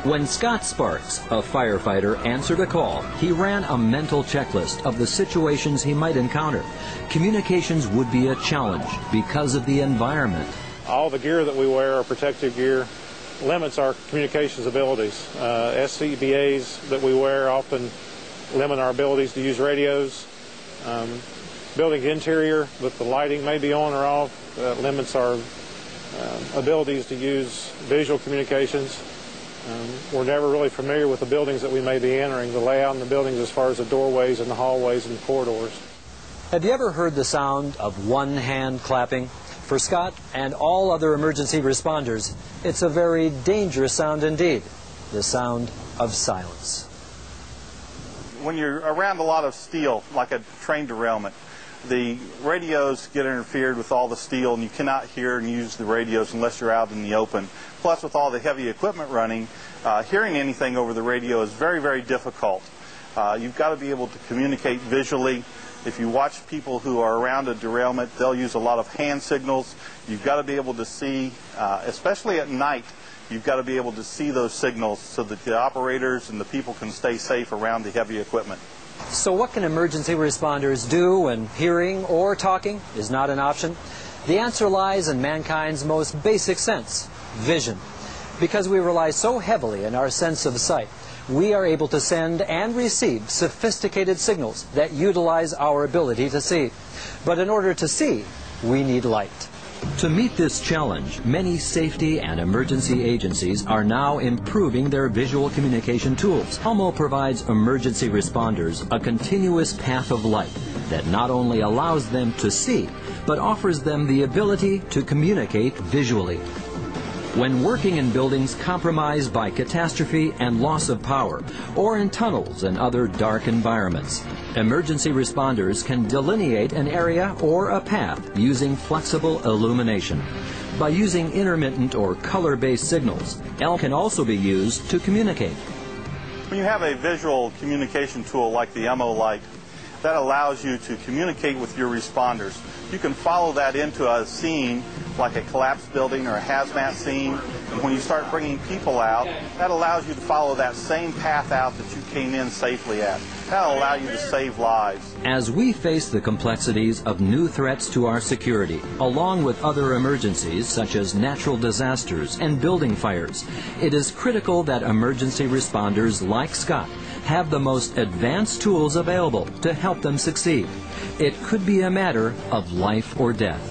When Scott Sparks, a firefighter, answered a call, he ran a mental checklist of the situations he might encounter. Communications would be a challenge because of the environment. All the gear that we wear, our protective gear, limits our communications abilities. SCBAs that we wear often limit our abilities to use radios. Building interior, that the lighting may be on or off, limits our abilities to use visual communications. We're never really familiar with the buildings that we may be entering, the layout in the buildings as far as the doorways and the hallways and the corridors. Have you ever heard the sound of one hand clapping? For Scott and all other emergency responders, it's a very dangerous sound indeed, the sound of silence. When you're around a lot of steel, like a train derailment, the radios get interfered with all the steel, and you cannot hear and use the radios unless you're out in the open. Plus, with all the heavy equipment running, hearing anything over the radio is very, very difficult. You've got to be able to communicate visually. If you watch people who are around a derailment, they'll use a lot of hand signals. You've got to be able to see, especially at night, you've got to be able to see those signals so that the operators and the people can stay safe around the heavy equipment. So what can emergency responders do when hearing or talking is not an option? The answer lies in mankind's most basic sense, vision. Because we rely so heavily on our sense of sight, we are able to send and receive sophisticated signals that utilize our ability to see. But in order to see, we need light. To meet this challenge, many safety and emergency agencies are now improving their visual communication tools. Elmo provides emergency responders a continuous path of light that not only allows them to see, but offers them the ability to communicate visually. When working in buildings compromised by catastrophe and loss of power, or in tunnels and other dark environments, emergency responders can delineate an area or a path using flexible illumination. By using intermittent or color-based signals, L can also be used to communicate. When you have a visual communication tool like the MO Light, that allows you to communicate with your responders. You can follow that into a scene like a collapsed building or a hazmat scene, and when you start bringing people out, that allows you to follow that same path out that you came in safely at. That'll allow you to save lives. As we face the complexities of new threats to our security, along with other emergencies such as natural disasters and building fires, it is critical that emergency responders like Scott have the most advanced tools available to help them succeed. It could be a matter of life or death.